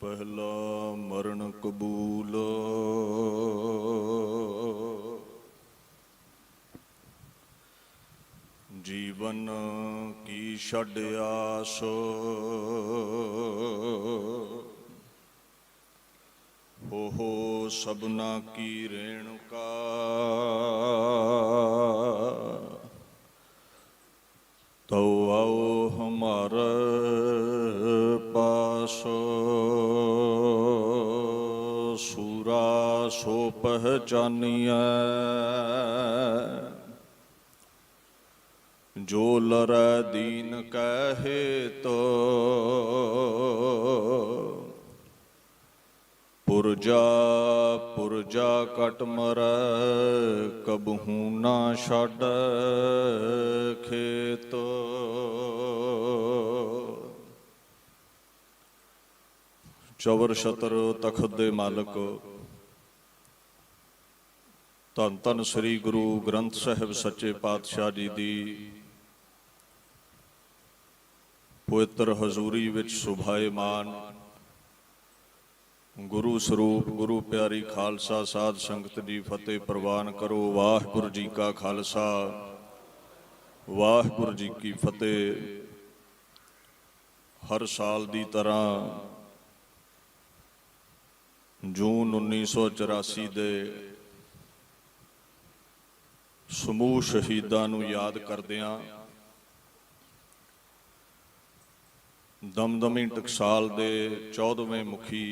पहला मरण कबूल। जीवन की छड़ आस हो सबना की रेणुका। तो आओ हमारे पास सूरा सो पहचानिए। जो लरै दीन कहे तो पुरजा पुरजा कट मरै कबहू ना छड़ खेत। चवर छतर तखत दे मालक धन धन श्री गुरु ग्रंथ साहिब सच्चे पातशाह जी दी पवित्र हजूरी विच सुभाएमान गुरु स्वरूप गुरु प्यारी खालसा साध संगत जी फतेह प्रवान करो। वाहिगुरू जी का खालसा वाहिगुरू जी की फतेह। हर साल की तरह जून 1984 दे समूह शहीदां नूं याद करदिआं दमदमी टकसाल दे 14वें मुखी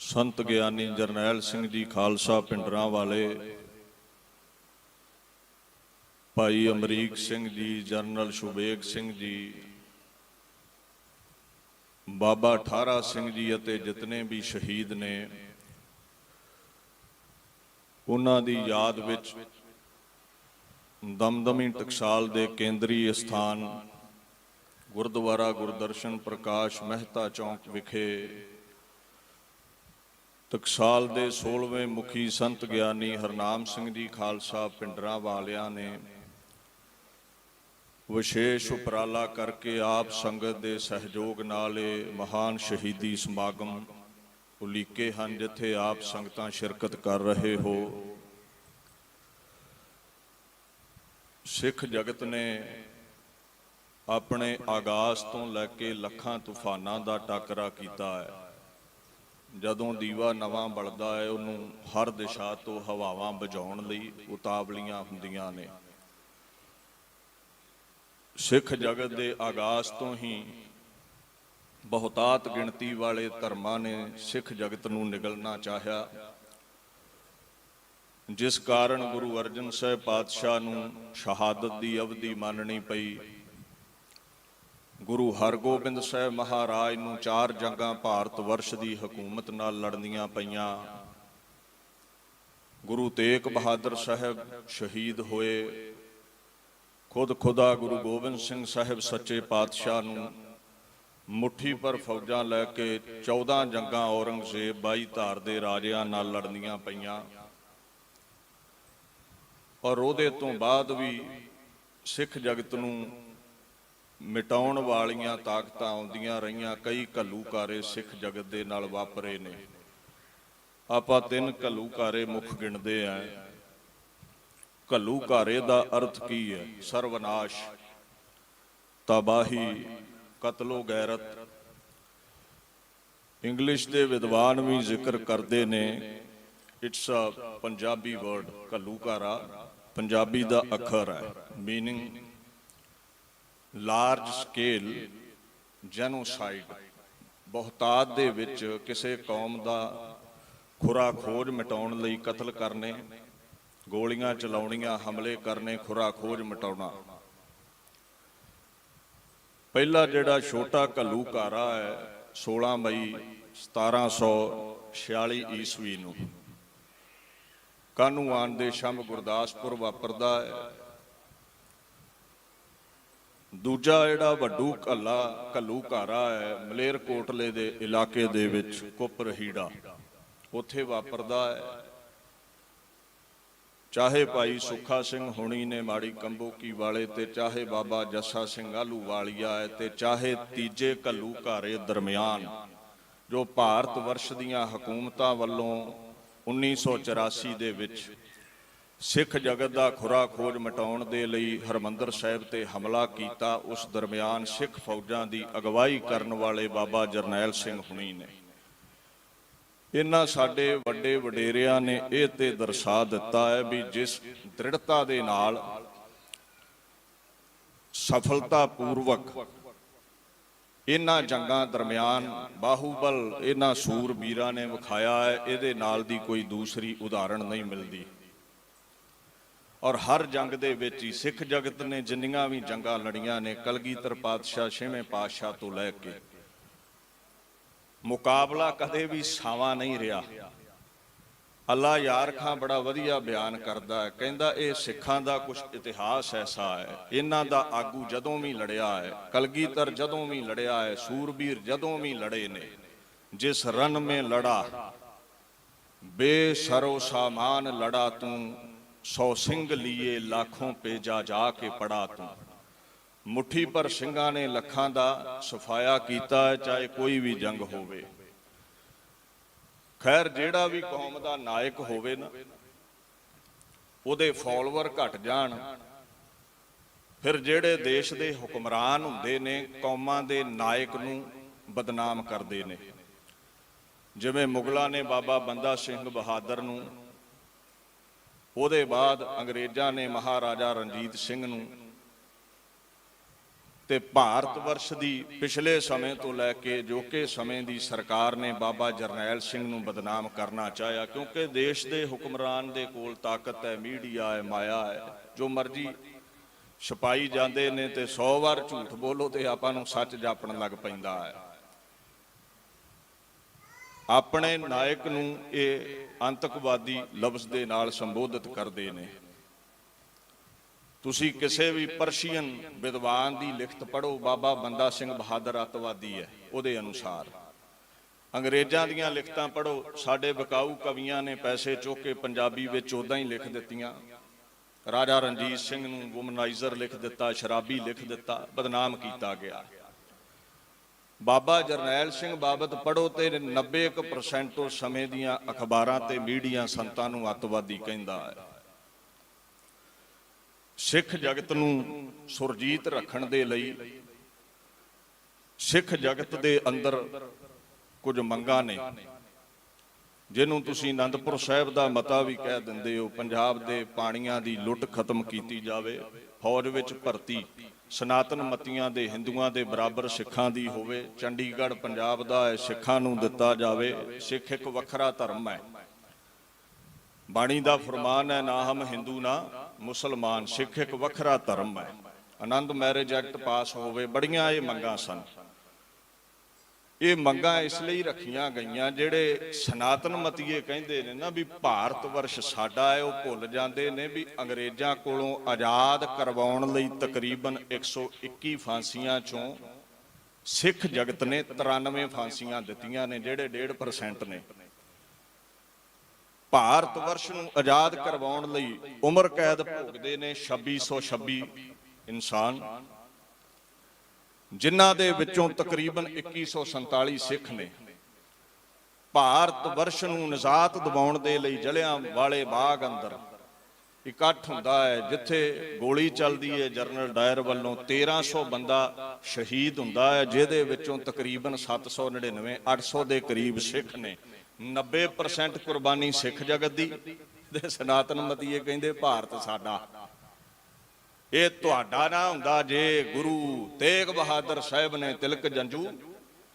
संत ਗਿਆਨੀ जरनैल सिंह जी खालसा पिंडरां वाले, भाई अमरीक सिंह जी, जनरल शुबेग सिंह जी, बाबा ठारा सिंह जी अते जितने भी शहीद ने उन्हां दी याद विच दमदमी टकसाल दे केंद्री स्थान गुरुद्वारा गुरदर्शन प्रकाश मेहता चौंक विखे टकसाल दे 16वें मुखी संत ਗਿਆਨੀ हरनाम सिंह जी खालसा पिंडरां वालियां ने विशेष उपराला करके आप संगत दे सहयोग नाल महान शहीदी समागम उलीके हैं जिथे आप संगतां शिरकत कर रहे हो। सिख जगत ने अपने आगाज तो लैके लखां तूफानां दा टाकरा कीता है। जदों दीवा नवां बलदा है उन्होंने हर दिशा तो हवावां बजाउण लई उतावलियां हुंदियां ने। सिख जगत के आगाज तो ही बहुतात गिणती वाले धर्मां ने सिख जगत नूं निगलना चाह्या, जिस कारण गुरु अर्जन साहिब पातशाह नूं शहादत की अवधि माननी पई। गुरु हरगोबिंद साहिब महाराज नूं 4 जंगां भारत वर्ष की हुकूमत नाल लड़नियां पईयां। गुरु तेग बहादुर साहिब शहीद होए। खुद खुदा गुरु गोबिंद सिंह साहिब सच्चे पातशाह नूं मुट्ठी पर फौजां लैके 14 जंगां औरंगजेब 22 धार दे राजियां नाल लड़नियां पईयां। और उहदे तो बाद भी सिख जगत नूं मिटाउण वालियां ताकतां आउंदियां रहियां। कई घल्लूकारे सिख जगत दे नाल वापरे ने। आपां 3 घल्लूकारे मुख गिणदे हैं। घल्लूकारे दा अर्थ की है? सर्वनाश, तबाही, कतलो गैरत। इंग्लिश दे विद्वान भी जिक्र करते ने, इट्स अ पंजाबी वर्ड। घल्लूकारा पंजाबी दा अखर है, मीनिंग लार्ज स्केल जैनोसाइड। बहुतात दे विच किसी कौम का खुरा खोज मिटाउण लई कतल करने, गोलियां चलाउणियां, हमले करने, खुरा खोज मिटाउणा। पहला जिहड़ा छोटा घल्लूकारा है 16 मई 1746 ईस्वी नूं कानूआन दे शंभ गुरदासपुर वापरदा है। दूजा जिहड़ा वड्डू घल्लूकारा है मलेरकोटले दे इलाके दे विच कुपरहीड़ा, उत्थे वापरदा है। ਚਾਹੇ ਭਾਈ ਸੁੱਖਾ ਸਿੰਘ ਹੁਣੀ ਨੇ ਮਾੜੀ ਕੰਬੋਕੀ ਵਾਲੇ ਤੇ ਚਾਹੇ ਬਾਬਾ ਜੱਸਾ ਸਿੰਘ ਆਲੂ ਵਾਲੀਆ ਹੈ ਤੇ ਚਾਹੇ ਤੀਜੇ ਘੱਲੂਘਾਰੇ ਦਰਮਿਆਨ ਜੋ ਭਾਰਤ ਵਰਸ਼ ਦੀਆਂ ਹਕੂਮਤਾਂ ਵੱਲੋਂ 1984 ਦੇ ਵਿੱਚ ਸਿੱਖ ਜਗਤ ਦਾ ਖੁਰਾ ਖੋਜ ਮਿਟਾਉਣ ਦੇ ਲਈ ਹਰਮੰਦਰ ਸਾਹਿਬ ਤੇ ਹਮਲਾ ਕੀਤਾ, ਉਸ ਦਰਮਿਆਨ ਸਿੱਖ ਫੌਜਾਂ ਦੀ ਅਗਵਾਈ ਕਰਨ ਵਾਲੇ ਬਾਬਾ ਜਰਨੈਲ ਸਿੰਘ ਹੁਣੀ ਨੇ। ਇਹਨਾਂ ਸਾਡੇ ਵੱਡੇ ਵਡੇਰਿਆਂ ਨੇ ਇਹ ਤੇ ਦਰਸਾ ਦਿੱਤਾ ਹੈ ਵੀ ਜਿਸ ਦ੍ਰਿੜਤਾ ਦੇ ਨਾਲ ਸਫਲਤਾ ਪੂਰਵਕ ਇਹਨਾਂ ਜੰਗਾਂ ਦਰਮਿਆਨ ਬਾਹੂਬਲ ਇਹਨਾਂ ਸੂਰਬੀਰਾਂ ਨੇ ਵਿਖਾਇਆ ਹੈ, ਇਹਦੇ ਨਾਲ ਦੀ ਕੋਈ ਦੂਸਰੀ ਉਦਾਹਰਣ ਨਹੀਂ ਮਿਲਦੀ। ਔਰ ਹਰ ਜੰਗ ਦੇ ਵਿੱਚ ਹੀ ਸਿੱਖ ਜਗਤ ਨੇ ਜਿੰਨੀਆਂ ਵੀ ਜੰਗਾਂ ਲੜੀਆਂ ਨੇ, ਕਲਗੀਧਰ ਪਾਤਸ਼ਾਹ ਛੇਵੇਂ ਪਾਤਸ਼ਾਹ ਤੋਂ ਲੈ ਕੇ ਮੁਕਾਬਲਾ ਕਦੇ ਵੀ ਸਾਵਾਂ ਨਹੀਂ ਰਿਹਾ। ਅੱਲਾ ਯਾਰ ਖਾਂ ਬੜਾ ਵਧੀਆ ਬਿਆਨ ਕਰਦਾ ਹੈ, ਕਹਿੰਦਾ ਇਹ ਸਿੱਖਾਂ ਦਾ ਕੁਝ ਇਤਿਹਾਸ ਐਸਾ ਹੈ, ਇਹਨਾਂ ਦਾ ਆਗੂ ਜਦੋਂ ਵੀ ਲੜਿਆ ਹੈ, ਕਲਗੀਧਰ ਜਦੋਂ ਵੀ ਲੜਿਆ ਹੈ, ਸੂਰਬੀਰ ਜਦੋਂ ਵੀ ਲੜੇ ਨੇ, ਜਿਸ ਰਨ ਮੇ ਲੜਾ ਬੇਸਰੋ ਸਾਮਾਨ ਲੜਾ ਤੂੰ, 100 ਸਿੰਘ ਲੀਏ लाखों पे जा जा के पड़ा तू। ਮੁੱਠੀ ਪਰ ਸਿੰਘਾਂ ਨੇ ਲੱਖਾਂ ਦਾ ਸਫਾਇਆ ਕੀਤਾ ਹੈ, ਚਾਹੇ ਕੋਈ ਵੀ ਜੰਗ ਹੋਵੇ। ਖੈਰ ਜਿਹੜਾ ਵੀ ਕੌਮ ਦਾ ਨਾਇਕ ਹੋਵੇ ਨਾ, ਉਹਦੇ ਫਾਲੋਅਰ ਘਟ ਜਾਣ, ਫਿਰ ਜਿਹੜੇ ਦੇਸ਼ ਦੇ ਹੁਕਮਰਾਨ ਹੁੰਦੇ ਨੇ ਕੌਮਾਂ ਦੇ ਨਾਇਕ ਨੂੰ ਬਦਨਾਮ ਕਰਦੇ ਨੇ। ਜਿਵੇਂ ਮੁਗਲਾਂ ਨੇ ਬਾਬਾ ਬੰਦਾ ਸਿੰਘ ਬਹਾਦਰ ਨੂੰ, ਉਹਦੇ ਬਾਅਦ ਅੰਗਰੇਜ਼ਾਂ ਨੇ ਮਹਾਰਾਜਾ ਰਣਜੀਤ ਸਿੰਘ ਨੂੰ, ਤੇ ਭਾਰਤ ਵਰਸ਼ ਦੀ ਪਿਛਲੇ ਸਮੇਂ ਤੋਂ ਲੈ ਕੇ ਜੋਕੇ ਸਮੇਂ ਦੀ ਸਰਕਾਰ ਨੇ ਬਾਬਾ ਜਰਨੈਲ ਸਿੰਘ ਨੂੰ ਬਦਨਾਮ ਕਰਨਾ ਚਾਹਿਆ, ਕਿਉਂਕਿ ਦੇਸ਼ ਦੇ ਹੁਕਮਰਾਨ ਦੇ ਕੋਲ ਤਾਕਤ ਹੈ, ਮੀਡੀਆ ਹੈ, ਮਾਇਆ ਹੈ, ਜੋ ਮਰਜ਼ੀ ਛਪਾਈ ਜਾਂਦੇ ਨੇ ਤੇ 100 ਵਾਰ ਝੂਠ ਬੋਲੋ ਤੇ ਆਪਾਂ ਨੂੰ ਸੱਚ ਜਾਪਣ ਲੱਗ ਪੈਂਦਾ ਹੈ। ਆਪਣੇ ਨਾਇਕ ਨੂੰ ਇਹ ਅੰਤਕਵਾਦੀ ਲਫ਼ਜ਼ ਦੇ ਨਾਲ ਸੰਬੋਧਿਤ ਕਰਦੇ ਨੇ। ਤੁਸੀਂ ਕਿਸੇ ਵੀ ਪਰਸ਼ੀਅਨ ਵਿਦਵਾਨ ਦੀ ਲਿਖਤ ਪੜ੍ਹੋ, ਬਾਬਾ ਬੰਦਾ ਸਿੰਘ ਬਹਾਦਰ ਅੱਤਵਾਦੀ ਹੈ ਉਹਦੇ ਅਨੁਸਾਰ। ਅੰਗਰੇਜ਼ਾਂ ਦੀਆਂ ਲਿਖਤਾਂ ਪੜ੍ਹੋ, ਸਾਡੇ ਵਿਕਾਊ ਕਵੀਆਂ ਨੇ ਪੈਸੇ ਚੁੱਕ ਕੇ ਪੰਜਾਬੀ ਵਿੱਚ ਉਦਾਂ ਹੀ ਲਿਖ ਦਿੱਤੀਆਂ। ਰਾਜਾ ਰਣਜੀਤ ਸਿੰਘ ਨੂੰ ਵੂਮਨਾਈਜ਼ਰ ਲਿਖ ਦਿੱਤਾ, ਸ਼ਰਾਬੀ ਲਿਖ ਦਿੱਤਾ, ਬਦਨਾਮ ਕੀਤਾ ਗਿਆ। ਬਾਬਾ ਜਰਨੈਲ ਸਿੰਘ ਬਾਬਤ ਪੜ੍ਹੋ ਤੇ 90% ਉਸ ਸਮੇਂ ਦੀਆਂ ਅਖਬਾਰਾਂ ਤੇ ਮੀਡੀਆ ਸੰਤਾਂ ਨੂੰ ਅੱਤਵਾਦੀ ਕਹਿੰਦਾ ਹੈ। ਸਿੱਖ ਜਗਤ ਨੂੰ ਸੁਰਜੀਤ ਰੱਖਣ ਦੇ ਲਈ ਸਿੱਖ ਜਗਤ ਦੇ ਅੰਦਰ ਕੁਝ ਮੰਗਾਂ ਨੇ, ਜਿਹਨੂੰ ਤੁਸੀਂ ਅਨੰਦਪੁਰ ਸਾਹਿਬ ਦਾ ਮਤਾ ਵੀ ਕਹਿ ਦਿੰਦੇ ਹੋ। ਪੰਜਾਬ ਦੇ ਪਾਣੀਆਂ ਦੀ ਲੁੱਟ ਖਤਮ ਕੀਤੀ ਜਾਵੇ, ਫੌਜ ਵਿੱਚ ਭਰਤੀ ਸਨਾਤਨ ਮਤੀਆਂ ਦੇ ਹਿੰਦੂਆਂ ਦੇ ਬਰਾਬਰ ਸਿੱਖਾਂ ਦੀ ਹੋਵੇ, ਚੰਡੀਗੜ੍ਹ ਪੰਜਾਬ ਦਾ ਹੈ, ਸਿੱਖਾਂ ਨੂੰ ਦਿੱਤਾ ਜਾਵੇ। ਸਿੱਖ ਇੱਕ ਵੱਖਰਾ ਧਰਮ ਹੈ, ਬਾਣੀ ਦਾ ਫਰਮਾਨ ਹੈ, ਨਾ ਹਮ ਹਿੰਦੂ ਨਾ ਮੁਸਲਮਾਨ, ਸਿੱਖ ਇੱਕ ਵੱਖਰਾ ਧਰਮ ਹੈ। ਆਨੰਦ ਮੈਰਿਜ ਐਕਟ ਪਾਸ ਹੋਵੇ, ਬੜੀਆਂ ਇਹ ਮੰਗਾਂ ਸਨ। ਇਹ ਮੰਗਾਂ ਇਸ ਲਈ ਰੱਖੀਆਂ ਗਈਆਂ, ਜਿਹੜੇ ਸਨਾਤਨ ਮਤੀਏ ਕਹਿੰਦੇ ਨੇ ਨਾ ਵੀ ਭਾਰਤ ਵਰਸ਼ ਸਾਡਾ ਹੈ, ਉਹ ਭੁੱਲ ਜਾਂਦੇ ਨੇ ਵੀ ਅੰਗਰੇਜ਼ਾਂ ਕੋਲੋਂ ਆਜ਼ਾਦ ਕਰਵਾਉਣ ਲਈ ਤਕਰੀਬਨ 121 ਫਾਂਸੀਆਂ ਚੋਂ ਸਿੱਖ ਜਗਤ ਨੇ 93 ਫਾਂਸੀਆਂ ਦਿੱਤੀਆਂ ਨੇ, ਜਿਹੜੇ 1.5% ਨੇ। ਭਾਰਤ ਵਰਸ਼ ਨੂੰ ਆਜ਼ਾਦ ਕਰਵਾਉਣ ਲਈ ਉਮਰ ਕੈਦ ਭੋਗਦੇ ਨੇ 2626 ਇਨਸਾਨ, ਜਿਨ੍ਹਾਂ ਦੇ ਵਿੱਚੋਂ ਤਕਰੀਬਨ 2147 ਸਿੱਖ ਨੇ। ਭਾਰਤ ਵਰਸ਼ ਨੂੰ ਨਿਜ਼ਾਤ ਦਿਵਾਉਣ ਦੇ ਲਈ ਜਲਿਆਂ ਵਾਲੇ ਬਾਗ ਅੰਦਰ ਇਕੱਠ ਹੁੰਦਾ ਹੈ, ਜਿੱਥੇ ਗੋਲੀ ਚੱਲਦੀ ਹੈ ਜਨਰਲ ਡਾਇਰ ਵੱਲੋਂ, 1300 ਬੰਦਾ ਸ਼ਹੀਦ ਹੁੰਦਾ ਹੈ, ਜਿਹਦੇ ਵਿੱਚੋਂ ਤਕਰੀਬਨ 799 800 ਦੇ ਕਰੀਬ ਸਿੱਖ ਨੇ। 90% ਕੁਰਬਾਨੀ ਸਿੱਖ ਜਗਤ ਦੀ, ਤੇ ਸਨਾਤਨ ਮਤੀਏ ਕਹਿੰਦੇ ਭਾਰਤ ਸਾਡਾ। ਇਹ ਤੁਹਾਡਾ ਨਾ ਹੁੰਦਾ ਜੇ ਗੁਰੂ ਤੇਗ ਬਹਾਦਰ ਸਾਹਿਬ ਨੇ ਤਿਲਕ ਜੰਜੂ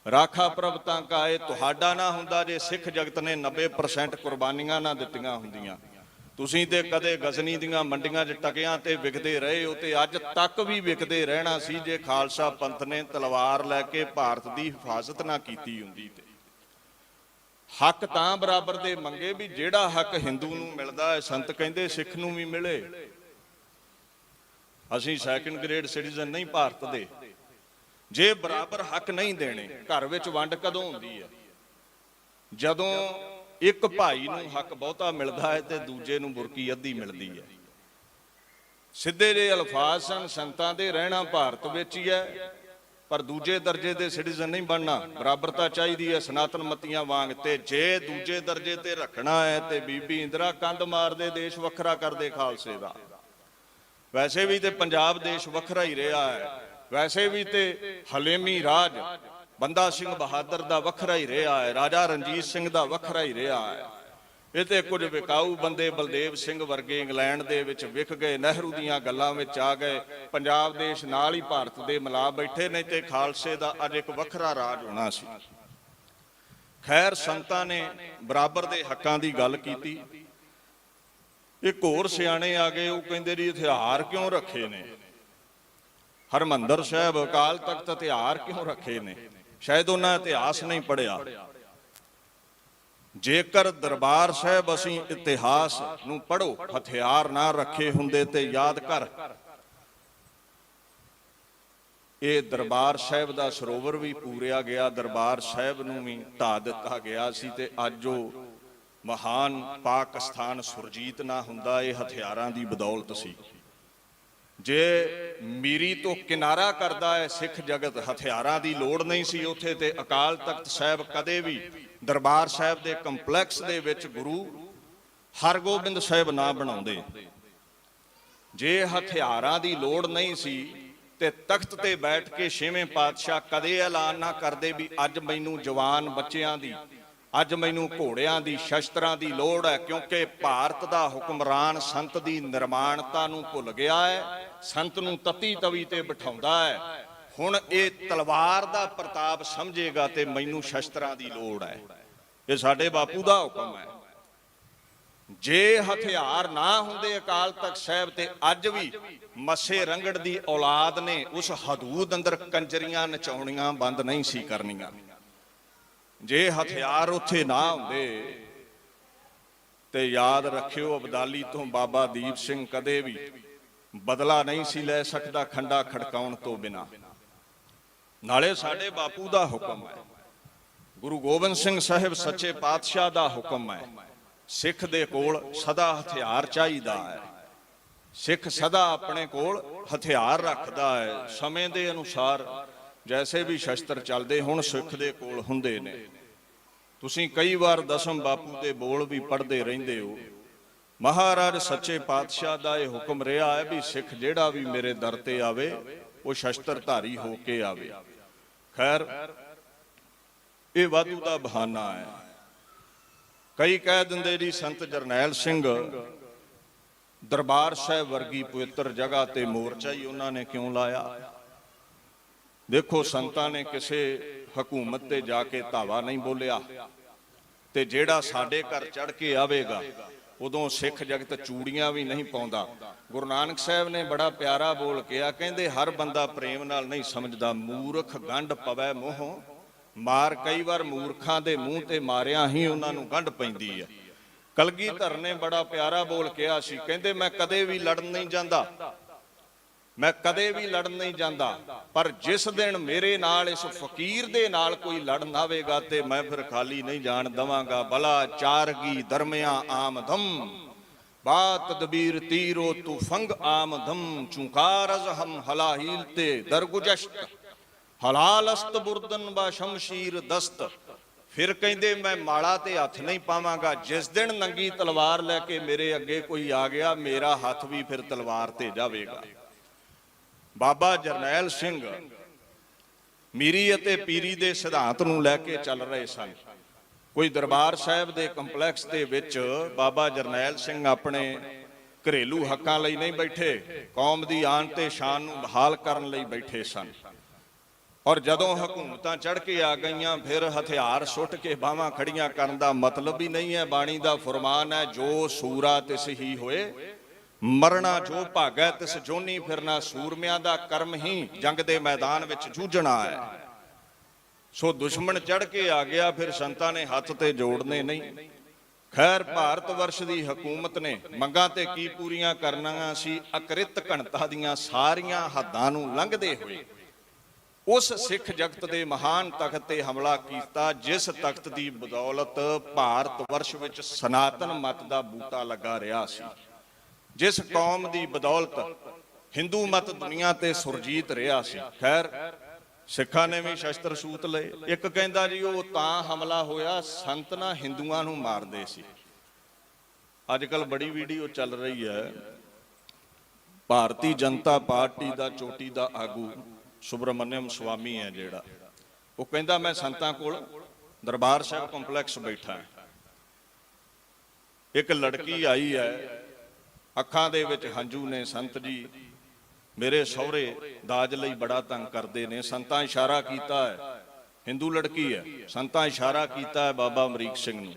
ਰਾਖਾ ਪ੍ਰਭ ਤਾਂ ਕਾ, ਇਹ ਤੁਹਾਡਾ ਨਾ ਹੁੰਦਾ ਜੇ ਸਿੱਖ ਜਗਤ ਨੇ 90% ਕੁਰਬਾਨੀਆਂ ਨਾ ਦਿੱਤੀਆਂ ਹੁੰਦੀਆਂ। ਤੁਸੀਂ ਤੇ ਕਦੇ ਗਜ਼ਨੀ ਦੀਆਂ ਮੰਡੀਆਂ 'ਚ ਟਕਿਆਂ ਤੇ ਵਿਕਦੇ ਰਹੇ ਹੋ, ਤੇ ਅੱਜ ਤੱਕ ਵੀ ਵਿਕਦੇ ਰਹਿਣਾ ਸੀ ਜੇ ਖਾਲਸਾ ਪੰਥ ਨੇ ਤਲਵਾਰ ਲੈ ਕੇ ਭਾਰਤ ਦੀ ਹਿਫਾਜ਼ਤ ਨਾ ਕੀਤੀ ਹੁੰਦੀ। ਤੇ ਹੱਕ ਤਾਂ ਬਰਾਬਰ ਦੇ ਮੰਗੇ ਵੀ ਜਿਹੜਾ ਹੱਕ ਹਿੰਦੂ ਨੂੰ ਮਿਲਦਾ ਹੈ, ਸੰਤ ਕਹਿੰਦੇ ਸਿੱਖ ਨੂੰ ਵੀ ਮਿਲੇ। ਅਸੀਂ ਸੈਕੰਡ ਗ੍ਰੇਡ ਸਿਟੀਜ਼ਨ ਨਹੀਂ ਭਾਰਤ ਦੇ। ਜੇ ਬਰਾਬਰ ਹੱਕ ਨਹੀਂ ਦੇਣੇ, ਘਰ ਵਿੱਚ ਵੰਡ ਕਦੋਂ ਹੁੰਦੀ ਹੈ? ਜਦੋਂ ਇੱਕ ਭਾਈ ਨੂੰ ਹੱਕ ਬਹੁਤਾ ਮਿਲਦਾ ਹੈ ਤੇ ਦੂਜੇ ਨੂੰ ਬੁਰਕੀ ਅੱਧੀ ਮਿਲਦੀ ਹੈ। ਸਿੱਧੇ ਜਿਹੇ ਅਲਫਾਜ਼ ਸਨ ਸੰਤਾਂ ਦੇ, ਰਹਿਣਾ ਭਾਰਤ ਵਿੱਚ ਹੀ ਹੈ ਪਰ ਦੂਜੇ ਦਰਜੇ ਦੇ ਸਿਟੀਜ਼ਨ ਨਹੀਂ ਬਣਨਾ, ਬਰਾਬਰਤਾ ਚਾਹੀਦੀ ਹੈ ਸਨਾਤਨ ਮਤੀਆਂ ਵਾਂਗ। ਤੇ ਜੇ ਦੂਜੇ ਦਰਜੇ ਤੇ ਰੱਖਣਾ ਹੈ ਤੇ ਬੀਬੀ ਇੰਦਰਾ ਕੰਧ ਮਾਰਦੇ ਦੇਸ਼ ਵੱਖਰਾ ਕਰਦੇ ਖਾਲਸੇ ਦਾ। ਵੈਸੇ ਵੀ ਤੇ ਪੰਜਾਬ ਦੇਸ਼ ਵੱਖਰਾ ਹੀ ਰਿਹਾ ਹੈ, ਵੈਸੇ ਵੀ ਤੇ ਹਲੇਮੀ ਰਾਜ ਬੰਦਾ ਸਿੰਘ ਬਹਾਦਰ ਦਾ ਵੱਖਰਾ ਹੀ ਰਿਹਾ ਹੈ, ਰਾਜਾ ਰਣਜੀਤ ਸਿੰਘ ਦਾ ਵੱਖਰਾ ਹੀ ਰਿਹਾ ਹੈ। ਇਹ ਤੇ ਕੁਝ ਵਿਕਾਊ ਬੰਦੇ ਬਲਦੇਵ ਸਿੰਘ ਵਰਗੇ ਇੰਗਲੈਂਡ ਦੇ ਵਿੱਚ ਵਿਕ ਗਏ, ਨਹਿਰੂ ਦੀਆਂ ਗੱਲਾਂ ਵਿੱਚ ਆ ਗਏ, ਪੰਜਾਬ ਦੇਸ਼ ਨਾਲ ਹੀ ਭਾਰਤ ਦੇ ਮਿਲਾ ਬੈਠੇ, ਨਹੀਂ ਤੇ ਖਾਲਸੇ ਦਾ ਅੱਜ ਇੱਕ ਵੱਖਰਾ ਰਾਜ ਹੋਣਾ ਸੀ। ਖੈਰ ਸੰਤਾਂ ਨੇ ਬਰਾਬਰ ਦੇ ਹੱਕਾਂ ਦੀ ਗੱਲ ਕੀਤੀ। ਇੱਕ ਹੋਰ ਸਿਆਣੇ ਆ ਗਏ, ਉਹ ਕਹਿੰਦੇ ਜੀ ਹਥਿਆਰ ਕਿਉਂ ਰੱਖੇ ਨੇ, ਹਰਮੰਦਰ ਸਾਹਿਬ ਅਕਾਲ ਤਖਤ ਹਥਿਆਰ ਕਿਉਂ ਰੱਖੇ ਨੇ? ਸ਼ਾਇਦ ਉਹਨਾਂ ਇਤਿਹਾਸ ਨਹੀਂ ਪੜ੍ਹਿਆ। ਜੇਕਰ ਦਰਬਾਰ ਸਾਹਿਬ ਅਸੀਂ ਇਤਿਹਾਸ ਨੂੰ ਪੜ੍ਹੋ, ਹਥਿਆਰ ਨਾ ਰੱਖੇ ਹੁੰਦੇ ਤੇ ਯਾਦ ਕਰ ਇਹ ਦਰਬਾਰ ਸਾਹਿਬ ਦਾ ਸਰੋਵਰ ਵੀ ਪੂਰਿਆ ਗਿਆ, ਦਰਬਾਰ ਸਾਹਿਬ ਨੂੰ ਵੀ ਢਾ ਦਿੱਤਾ ਗਿਆ ਸੀ ਤੇ ਅੱਜ ਉਹ ਮਹਾਨ ਪਾਕਿਸਤਾਨ ਸੁਰਜੀਤ ਨਾ ਹੁੰਦਾ, ਇਹ ਹਥਿਆਰਾਂ ਦੀ ਬਦੌਲਤ ਸੀ। ਜੇ ਮੀਰੀ ਤੋਂ ਕਿਨਾਰਾ ਕਰਦਾ ਹੈ ਸਿੱਖ ਜਗਤ, ਹਥਿਆਰਾਂ ਦੀ ਲੋੜ ਨਹੀਂ ਸੀ ਉੱਥੇ, ਤੇ ਅਕਾਲ ਤਖਤ ਸਾਹਿਬ ਕਦੇ ਵੀ ਦਰਬਾਰ ਸਾਹਿਬ ਦੇ ਕੰਪਲੈਕਸ ਦੇ ਵਿੱਚ ਗੁਰੂ ਹਰਗੋਬਿੰਦ ਸਾਹਿਬ ਨਾ ਬਣਾਉਂਦੇ। ਜੇ ਹਥਿਆਰਾਂ ਦੀ ਲੋੜ ਨਹੀਂ ਸੀ ਤੇ ਤਖਤ ਤੇ ਬੈਠ ਕੇ ਛੇਵੇਂ ਪਾਤਸ਼ਾਹ ਕਦੇ ਐਲਾਨ ਨਾ ਕਰਦੇ ਵੀ ਅੱਜ ਮੈਨੂੰ ਜਵਾਨ ਬੱਚਿਆਂ ਦੀ, ਅੱਜ ਮੈਨੂੰ ਘੋੜਿਆਂ ਦੀ, ਸ਼ਸਤਰਾਂ ਦੀ ਲੋੜ ਹੈ, ਕਿਉਂਕਿ ਭਾਰਤ ਦਾ ਹੁਕਮਰਾਨ ਸੰਤ ਦੀ ਨਿਰਮਾਣਤਾ ਨੂੰ ਭੁੱਲ ਗਿਆ ਹੈ, ਸੰਤ ਨੂੰ ਤਤੀ ਤਵੀ ਤੇ ਬਿਠਾਉਂਦਾ ਹੈ। ਹੁਣ ਇਹ ਤਲਵਾਰ ਦਾ ਪ੍ਰਤਾਪ ਸਮਝੇਗਾ ਤੇ ਮੈਨੂੰ ਸ਼ਸਤਰਾਂ ਦੀ ਲੋੜ ਹੈ। ਇਹ ਸਾਡੇ ਬਾਪੂ ਦਾ ਹੁਕਮ ਹੈ। ਜੇ ਹਥਿਆਰ ਨਾ ਹੁੰਦੇ ਅਕਾਲ ਤਖਤ ਸਾਹਿਬ ਤੇ ਅੱਜ ਵੀ ਮੱਸੇ ਰੰਗੜ ਦੀ ਔਲਾਦ ਨੇ ਉਸ ਹਦੂਦ ਅੰਦਰ ਕੰਜਰੀਆਂ ਨਚਾਉਣੀਆਂ ਬੰਦ ਨਹੀਂ ਸੀ ਕਰਨੀਆਂ। ਜੇ ਹਥਿਆਰ ਉੱਥੇ ਨਾ ਹੁੰਦੇ ਤੇ ਯਾਦ ਰੱਖਿਓ ਅਬਦਾਲੀ ਤੋਂ ਬਾਬਾ ਦੀਪ ਸਿੰਘ ਕਦੇ ਵੀ ਬਦਲਾ ਨਹੀਂ ਸੀ ਲੈ ਸਕਦਾ ਖੰਡਾ ਖੜਕਾਉਣ ਤੋਂ ਬਿਨਾ। ਨਾਲੇ ਸਾਡੇ ਬਾਪੂ ਦਾ ਹੁਕਮ ਹੈ, ਗੁਰੂ ਗੋਬਿੰਦ ਸਿੰਘ ਸਾਹਿਬ ਸੱਚੇ ਪਾਤਸ਼ਾਹ ਦਾ ਹੁਕਮ ਹੈ, ਸਿੱਖ ਦੇ ਕੋਲ ਸਦਾ ਹਥਿਆਰ ਚਾਹੀਦਾ ਹੈ। ਸਿੱਖ ਸਦਾ ਆਪਣੇ ਕੋਲ ਹਥਿਆਰ ਰੱਖਦਾ ਹੈ। ਸਮੇਂ ਦੇ ਅਨੁਸਾਰ ਜੈਸੇ ਵੀ ਸ਼ਸਤਰ ਚੱਲਦੇ ਹੁਣ ਸਿੱਖ ਦੇ ਕੋਲ ਹੁੰਦੇ ਨੇ। ਤੁਸੀਂ ਕਈ ਵਾਰ ਦਸਮ ਬਾਪੂ ਦੇ ਬੋਲ ਵੀ ਪੜ੍ਹਦੇ ਰਹਿੰਦੇ ਹੋ। ਮਹਾਰਾਜ ਸੱਚੇ ਪਾਤਸ਼ਾਹ ਦਾ ਇਹ ਹੁਕਮ ਰਿਹਾ ਹੈ ਵੀ ਸਿੱਖ ਜਿਹੜਾ ਵੀ ਮੇਰੇ ਦਰ ਤੇ ਆਵੇ ਉਹ ਸ਼ਸਤਰ ਧਾਰੀ ਹੋ ਕੇ ਆਵੇ। ਖੈਰ ਇਹ ਵਾਧੂ ਦਾ ਬਹਾਨਾ ਹੈ। ਕਈ ਕਹਿ ਦਿੰਦੇ ਜੀ ਸੰਤ ਜਰਨੈਲ ਸਿੰਘ ਦਰਬਾਰ ਸਾਹਿਬ ਵਰਗੀ ਪਵਿੱਤਰ ਜਗ੍ਹਾ ਤੇ ਮੋਰਚਾ ਹੀ ਉਹਨਾਂ ਨੇ ਕਿਉਂ ਲਾਇਆ? ਦੇਖੋ ਸੰਤਾਂ ਨੇ ਕਿਸੇ ਹਕੂਮਤ ਤੇ ਜਾ ਕੇ ਧਾਵਾ ਨਹੀਂ ਬੋਲਿਆ, ਤੇ ਜਿਹੜਾ ਸਾਡੇ ਘਰ ਚੜ ਕੇ ਆਵੇਗਾ ਉਦੋਂ ਸਿੱਖ ਜਗਤ ਚੂੜੀਆਂ ਵੀ ਨਹੀਂ ਪਾਉਂਦਾ। ਗੁਰੂ ਨਾਨਕ ਸਾਹਿਬ ਨੇ ਬੜਾ ਪਿਆਰਾ ਬੋਲ ਕਿਹਾ, ਕਹਿੰਦੇ ਹਰ ਬੰਦਾ ਪ੍ਰੇਮ ਨਾਲ ਨਹੀਂ ਸਮਝਦਾ, ਮੂਰਖ ਗੰਢ ਪਵੈ ਮੂੰਹੋਂ ਮਾਰ। ਕਈ ਵਾਰ ਮੂਰਖਾਂ ਦੇ ਮੂੰਹ ਤੇ ਮਾਰਿਆ ਹੀ ਉਹਨਾਂ ਨੂੰ ਗੰਢ ਪੈਂਦੀ ਹੈ। ਕਲਗੀਧਰ ਨੇ ਬੜਾ ਪਿਆਰਾ ਬੋਲ ਕਿਹਾ ਸੀ, ਕਹਿੰਦੇ ਮੈਂ ਕਦੇ ਵੀ ਲੜਨ ਨਹੀਂ ਜਾਂਦਾ, ਮੈਂ ਕਦੇ ਵੀ ਲੜਨ ਨਹੀਂ ਜਾਂਦਾ, ਪਰ ਜਿਸ ਦਿਨ ਮੇਰੇ ਨਾਲ ਇਸ ਫਕੀਰ ਦੇ ਨਾਲ ਕੋਈ ਲੜਨ ਆਵੇਗਾ ਤੇ ਮੈਂ ਫਿਰ ਖਾਲੀ ਨਹੀਂ ਜਾਣ ਦਵਾਂਗਾ। ਬਲਾ ਚਾਰਗੀ ਦਰਮਿਆਂ ਆਮਦਮ ਬਾ ਤਦਬੀਰ ਤੀਰੋ ਤੂ ਫੰਗ ਆਮਦਮ ਚੁੰਕਾਰ ਅਜ਼ ਹਮ ਹਲਾਹੀਲ ਤੇ ਦਰਗੁਜਸ਼ਤ ਹਲਾਲ ਅਸਤ ਬੁਰਦਨ ਬਾ ਸ਼ਮਸ਼ੀਰ ਦਸਤ। ਫਿਰ ਕਹਿੰਦੇ ਮੈਂ ਮਾਲਾ ਤੇ ਹੱਥ ਨਹੀਂ ਪਾਵਾਂਗਾ। ਜਿਸ ਦਿਨ ਨੰਗੀ ਤਲਵਾਰ ਲੈ ਕੇ ਮੇਰੇ ਅੱਗੇ ਕੋਈ ਆ ਗਿਆ ਮੇਰਾ ਹੱਥ ਵੀ ਫਿਰ ਤਲਵਾਰ ਤੇ ਜਾਵੇਗਾ। ਬਾਬਾ ਜਰਨੈਲ ਸਿੰਘ ਮੀਰੀ ਅਤੇ ਪੀਰੀ ਦੇ ਸਿਧਾਂਤ ਨੂੰ ਲੈ ਕੇ ਚੱਲ ਰਹੇ ਸਨ। ਕੋਈ ਦਰਬਾਰ ਸਾਹਿਬ ਦੇ ਕੰਪਲੈਕਸ ਦੇ ਵਿੱਚ ਬਾਬਾ ਜਰਨੈਲ ਸਿੰਘ ਆਪਣੇ ਘਰੇਲੂ ਹੱਕਾਂ ਲਈ ਨਹੀਂ ਬੈਠੇ, ਕੌਮ ਦੀ ਆਨ ਤੇ ਸ਼ਾਨ ਨੂੰ ਬਹਾਲ ਕਰਨ ਲਈ ਬੈਠੇ ਸਨ। ਔਰ ਜਦੋਂ ਹਕੂਮਤਾਂ ਚੜ ਕੇ ਆ ਗਈਆਂ ਫਿਰ ਹਥਿਆਰ ਸੁੱਟ ਕੇ ਬਾਹਾਂ ਖੜੀਆਂ ਕਰਨ ਦਾ ਮਤਲਬ ਹੀ ਨਹੀਂ ਹੈ। ਬਾਣੀ ਦਾ ਫਰਮਾਨ ਹੈ, ਜੋ ਸੂਰਾ ਤਿਸ ਹੀ ਹੋਏ ਮਰਨਾ, ਜੋ ਭਾਗੈ ਤਿਸ ਜੋਨੀ ਫਿਰਨਾ। ਸੂਰਮਿਆਂ ਦਾ ਕਰਮ ਹੀ ਜੰਗ ਦੇ ਮੈਦਾਨ ਵਿੱਚ ਜੂਝਣਾ ਹੈ। ਸੋ ਦੁਸ਼ਮਣ ਚੜ ਕੇ ਆ ਗਿਆ ਫਿਰ ਸੰਤਾਂ ਨੇ ਹੱਥ ਤੇ ਜੋੜਨੇ ਨਹੀਂ। ਖੈਰ ਭਾਰਤ ਵਰਸ਼ ਦੀ ਹਕੂਮਤ ਨੇ ਮੰਗਾਂ ਤੇ ਕੀ ਪੂਰੀਆਂ ਕਰਨੀਆਂ ਸੀ, ਅਕ੍ਰਿਤ ਘਣਤਾ ਦੀਆਂ ਸਾਰੀਆਂ ਹੱਦਾਂ ਨੂੰ ਲੰਘਦੇ ਹੋਏ उस सिख जगत के महान तख्त ते हमला किया जिस तख्त की बदौलत भारत वर्ष विच सनातन मत का बूटा लगा रहा सी, जिस कौम की बदौलत हिंदू मत दुनिया ते सुरजीत रहा सी। खैर सिखा ने भी शस्त्र सूत ले। एक कहंदा जी वो तां हमला होया संत ना हिंदुआं नूं मारदे सी। अजकल बड़ी वीडियो चल रही है, भारतीय जनता पार्टी का चोटी का आगू सुब्रमण्यम स्वामी है जिहड़ा, वो कहंदा मैं संतां कोल दरबार साहिब कंपलैक्स बैठा है। एक लड़की आई है, अखां दे विच हंझू ने, संत जी मेरे सहुरे दाज लई बड़ा तंग करते ने। संतां इशारा कीता है, हिंदू लड़की है, संतां इशारा कीता है बाबा अमरीक सिंह नूं,